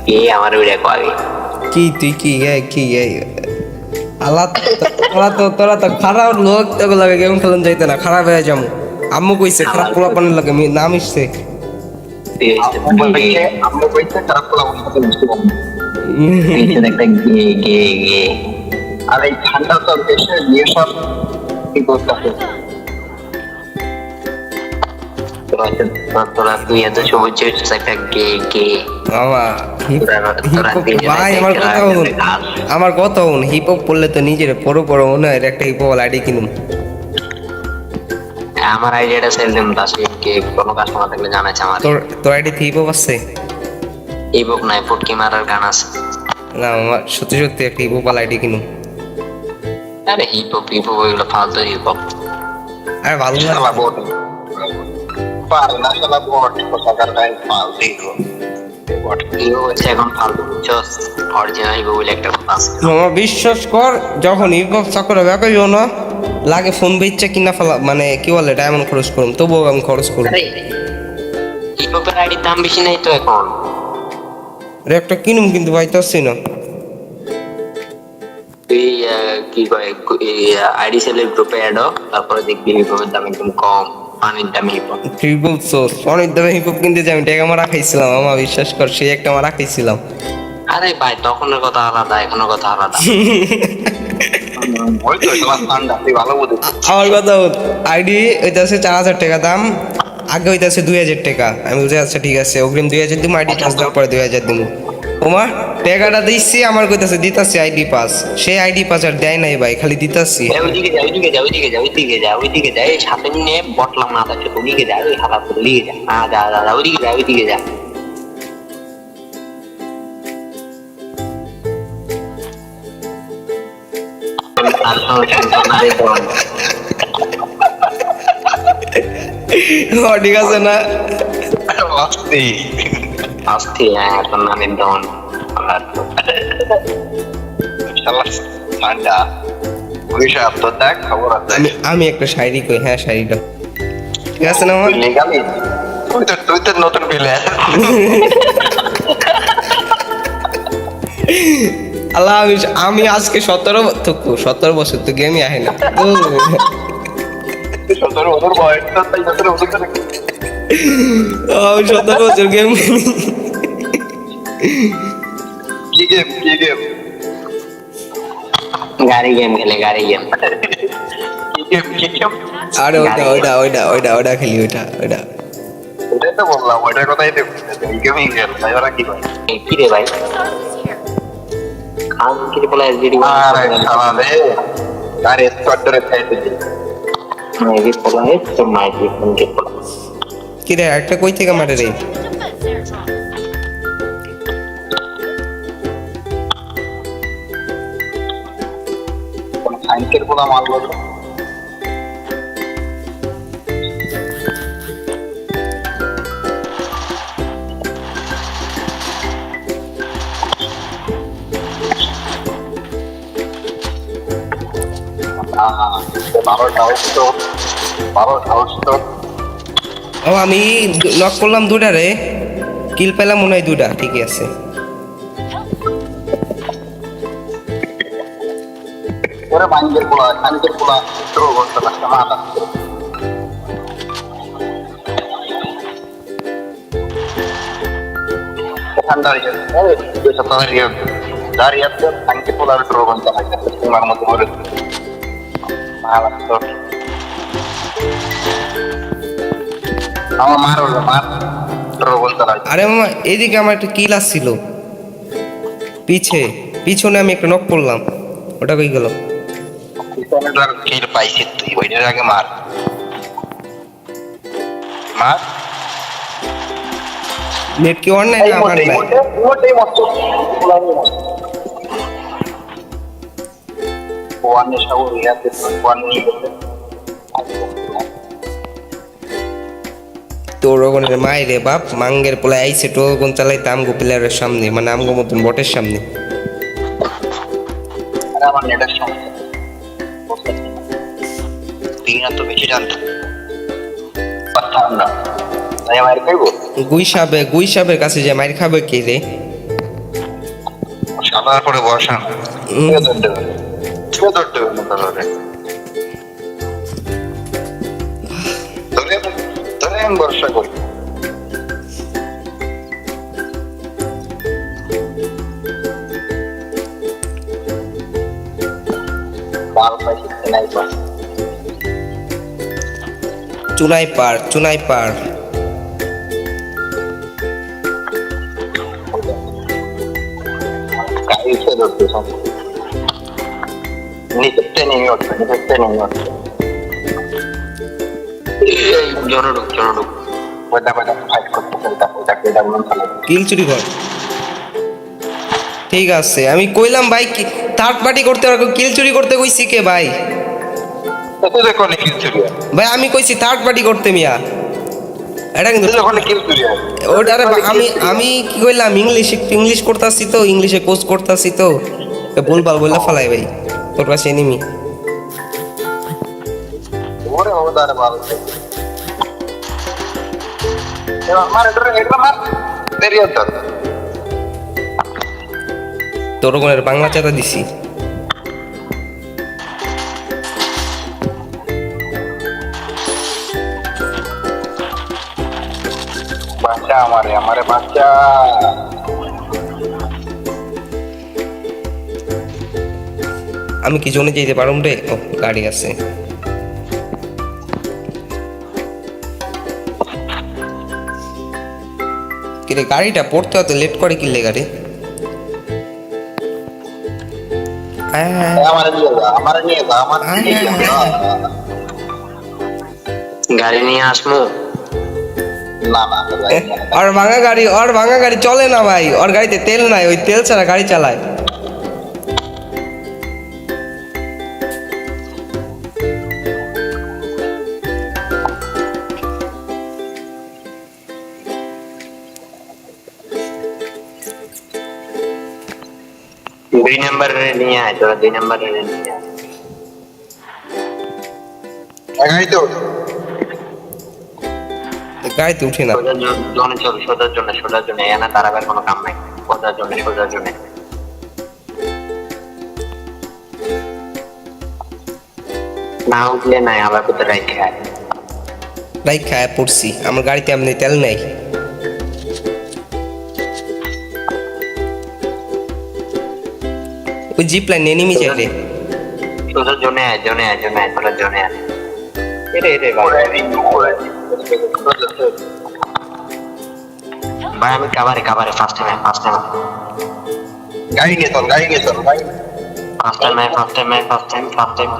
কে আমার ভিডিও আগে কি তুই কি আল্লাহ তোরা তো খারাপ লোক তোকে লাগে গেম খেলুন যাইতে না খারাপ হয়ে যাবো আম্মু কইছে খারাপ পোলাপানের লাগে নাম ইসছে আমরা কইতে খারাপ পোলা বলতে বুঝতে পারবো একটা গে গে গে আর এই ঠান্ডা তো দেশে নিয়ে সব কি করতে তোরা তুই এত সবুজ একটা গে গে মামা ভাই আমার কথা হন হিপ হপ করলে তো নিজের বড় মনে হয় একটা হিপ হপ আইডি কিনুম আমার আইডিয়াটা সেল দিম দাসি কে কোনো কাস্টমার থাকলে জানাইছে আমার তোর আইডি হিপ হপ আছে এই বুক নাই ফুটকি মারার গান আছে না আমার সত্যি একটা হিপ হপ আইডি কিনুম আরে হিপ হপ এগুলো ফালতু হিপ হপ আরে ভালো না শালা বট পার না শালা বট কোথাকার টাইম পাল দেখো বট ইও হচ্ছে এখন ফালতু বুঝছস অরিজিনাল হিপ বলে একটা কথা আছে মামা বিশ্বাস কর যখন হিপ হপ চাকরে ব্যাকইও না লাগে ফোন বেচছে কিনা ফেলা মানে কি বলে ডায়মন্ড খরচ করুম তবুও আমি খরচ করুম আরে হিপ হপের আইডির দাম বেশি নাই তো এখন আরে একটা কিনুম কিন্তু পাইতাছি না তুই কি কয় আইডি সেলের গ্রুপে অ্যাড হ তারপরে দেখবি হিপ হপের দাম একদম কম পানির দামে হিপ হপ তুই বলছো অনেক দামে হিপ হপ কিনতে যাই আমি টাকা মারা খাইছিলাম আমার বিশ্বাস কর সেই একটা মারা খাইছিলাম আরে ভাই তখনের কথা আলাদা এখনের কথা আলাদা ওই তো তোমার ঠান্ডা তুই ভালো বুঝিস আমার কথা আইডি হইতাছে 4,000 টাকা দাম আগে হইতাছে 2,000 টাকা আমি বুঝে আচ্ছা ঠিক আছে অগ্রিম 2,000 দিমু আইডি পাস দেওয়ার পরে 2,000 দিমু ওমা টাকাটা দিচ্ছি আমার কইতাছে দিতাছি আইডি পাস সেই আইডি পাস আর দেয় নাই ভাই খালি দিতাছি ওইদিকে যা এই সাথে নিয়ে বটলাম না থাকে ওইদিকে যা ওই হালা করে লিয়ে যা যা ওইদিকে যা ঠিক আছে না আসছি আস্তে এখন নামের দন শালা ঠান্ডা ওই সব তো দেখ খবর আছে আমি একটা শায়রি কই হ্যাঁ শায়রিটা ঠিক আছে না আমার লেগালি তুই তো নতুন পেলে আল্লাহ আমি আজকে 17 বছর তো গেমই আহে না 17 বছর বয়স তো তাই 17 বছর আমি 17 বছর গেম কি গেম গাড়ি গেম খেলে গাড়ি গেম কি গেম আরে ওটা খেলি ওটা ওটাই তো বললাম ওইটার কথাই তো গেমিং গেম তাই ওরা কি করে কি রে ভাই খান কি বলে এসডি আরে শালা রে গাড়ি স্কোয়াডরে খাইতে দি মেবি বলে তো মাইকি ফোন কে বলে কি রে একটা কই থেকে মারে রে কোন সাইকেল পোলা মারলো ও আমি নক করলাম দুটা রে কিল পেলাম মনে হয় দুটা ঠিকই আছে ওরে মাইন্ডের পোলা সাইকেল পোলা শুরু করতে লাগছে মাথা ঠান্ডা হয়ে গেছে দাঁড়িয়ে আছে সাইকেল পোলার ড্র করতে লাগছে তোমার মতো করে মার ড্র করতে লাগছে আরে মামা এদিকে আমার একটা কিল আসছিল পিছনে আমি একটা নক করলাম ওটা কই গেল কিল পাইছিস তুই ওইটার আগে মার নেট কি অন নাই না আমার নাই মোটেই মত ওয়ান এসব ইয়াতে ওয়ান নিয়ে তোর ওখানে মাই রে বাপ মাঙ্গের পোলা আইছে টোকন চালাইতে আমগো প্লেয়ারের সামনে মানে আমগো মতন বটের সামনে আরে আমার নেটের সমস্যা তুই না তো বেশি জানতো পারতাম না তাই আমার কইবো গুইসাবের কাছে যে মাইর খাবে কে রে সাদার পরে বসান ছুঁয়ে ধরতে হবে না তাহলে ধরে ধরে আমি ভরসা করি বাল পাইছি নাই পার চুনাই পার গাড়ি ছুঁয়ে ধরতে সব নিচে ট্রেনিং হচ্ছে জনডুক ওইটা ফাইট করতে ওইটা মন খারাপ কিল চুরি কর। ঠিক আছে আমি কইলাম ভাই কি থার্ড পার্টি করতে আর কিল চুরি করতে কইছি কে ভাই? তো দেখো না কিল চুরি ভাই আমি কইছি থার্ড পার্টি করতে মিয়া। এটা কিন্তু যখন কিল চুরি হয় ওটারে আমি কি কইলাম ইংলিশ করতাছি তো ইংলিশে কোর্স করতাছি তো ভুলভাল বললা ফালাই ভাই তোর পাশে এনিমি। ওরে বাবা দাঁড়া ভালো এবার মার এটা মার বেরিয়ে তো তোর কোনের বাংলা চাতা দিছি। বাচ্চা আমারে বাচ্চা আমি কি জোনে যেতে পারুম রে? ও গাড়ি আছে। কিরে গাড়িটা পড়তে হতে লেট করে কিনলে গাড়ি? আমারে নিয়ে যা গাড়ি নিয়ে আসমু না ওর ভাঙা গাড়ি চলে না ভাই, ওর গাড়িতে তেল নাই, ওই তেল ছাড়া গাড়ি চালায়। দুই নাম্বার নিয়ে আয় তোরা, 2 নাম্বার নিয়ে আয়। গাড়ি তো গাড়িতে উঠে না। সোজার জন্য এখানে দাঁড়াবার কোনো কাম নাই। সোজার জন্য না উঠলে নাই, আবার কোথায় বাইক খায় পড়ছি, আমার গাড়িতে এমনি তেল নাই। ওই জিপ লাইন এনিমি চাইলে সোজার জন্য আয়, সোজার জন্য আয়। ভাই আমি কাবারে ফার্স্ট টাইম গাড়ি নিয়ে চল ফার্স্ট টাইম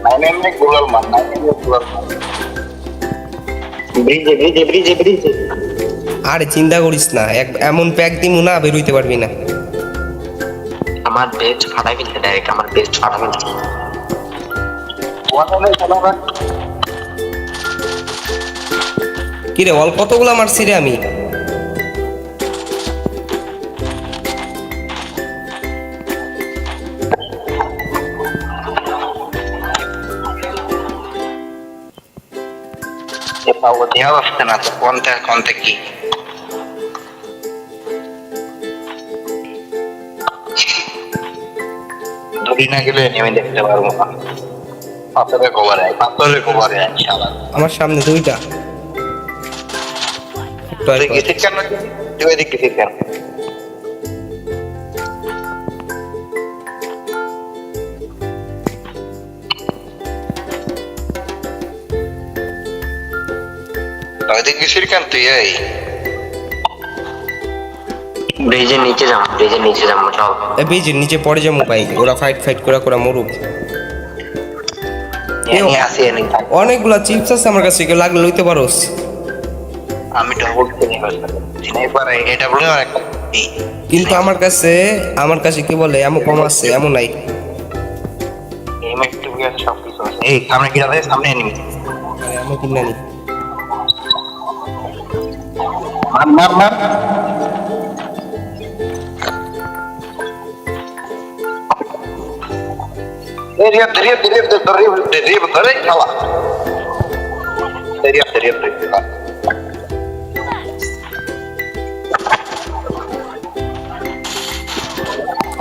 নাইনে গুলাল মান ব্রিজে আরে চিন্তা করিস না, এমন প্যাক দিমু না বের হইতে পারবি না। আমার বেস্ট ফাটাই ফেলছে ডাইরেক্ট, কিরে অল কতগুলো মারছি রে আমি? দেওয়া আসছে না তো কোনটা কি ধরি না গেলে নেমে দেখতে পারবো না। পাথরের কভারে ইনশাআল্লাহ। আমার সামনে দুইটা। তুই গেছিস কেন? তুই এদিকে গেছিস কেন? এদিকে গেছিস কেন তুই? এই ব্রিজের নিচে যাম চল। ব্রিজের নিচে পড়ে যাবো ভাই, ওরা ফাইট করে মরুক। অনেকগুলা চিপস আছে আমার কাছে, কেউ লাগলে লইতে পারোস। আমি ডাবল চিনাইপারে এটা বলে অনেক কিন্তু আমার কাছে কি বলে এমন কম আছে, এমন নাই। এম একটু আছে সব কিছু আছে। এই সামনে কি আছে? সামনে এনিমি। আরে এমন কিনা নি মার धीरे चला धीरे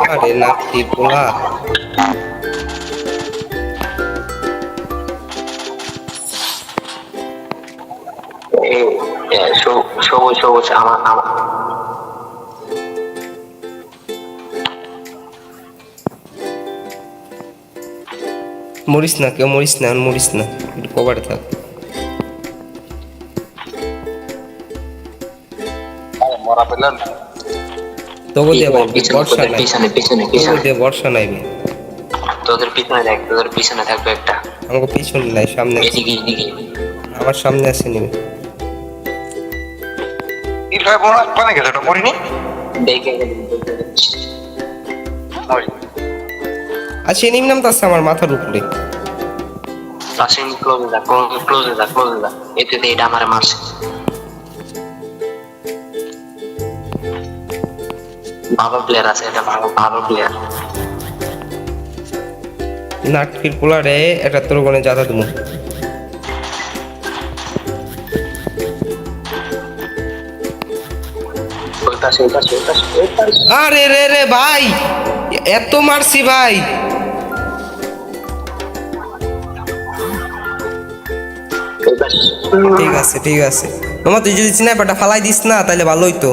আরে নাকি পোলা সবুজ সবুজ আমার আমার মরিস না কেউ মরিস না মরিস না একটু কভারে থাক মরা পেলেন তবু দিয়ে ভাই বর্ষা নাই পিছনে পিছনে তবু পিছনে দিয়ে বর্ষা নাই ভাই। তোদের পিছনে দেখ, তোদের পিছনে থাকবে একটা। আমাকে পিছন নাই সামনে আছে। এদিকে এদিকে আমার সামনে আছে নিবে কি ভাই বড় পানি গেছে এটা পড়িনি দেখে ওই আচ্ছা নিম নাম তো আছে আমার মাথার উপরে রাশিয়ান ক্লোজে যা ক্লোজে যা ক্লোজে যা এতে এটা আমার মারছে। ভালো প্লেয়ার আছে, এটা ভালো ভালো প্লেয়ার। নাটকির পোলারে একটা তোর কোনে জাতা দেবো ওই পাশে ওই পাশে ওই পাশে ওই পাশে আরে রে রে ভাই এত মারছি ভাই ওই পাশে। ঠিক আছে ঠিক আছে মামা তুই যদি স্নাইপারটা ফালাই দিস না তাহলে ভালো হইতো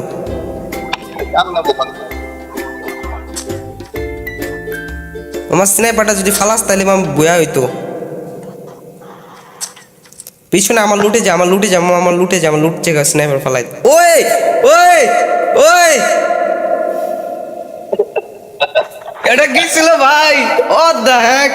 কান্না দোকান আমার স্নাইপারটা যদি ফালাস তাহলে মামা বয়া হইতো পিছনে আমার লুটে যা আমার লুটে যা মামা, আমার লুটে যা আমার লুটছে স্নাইপার ফালাই ওই ওই ওই এটা কি ছিল ভাই ও দ্য হেক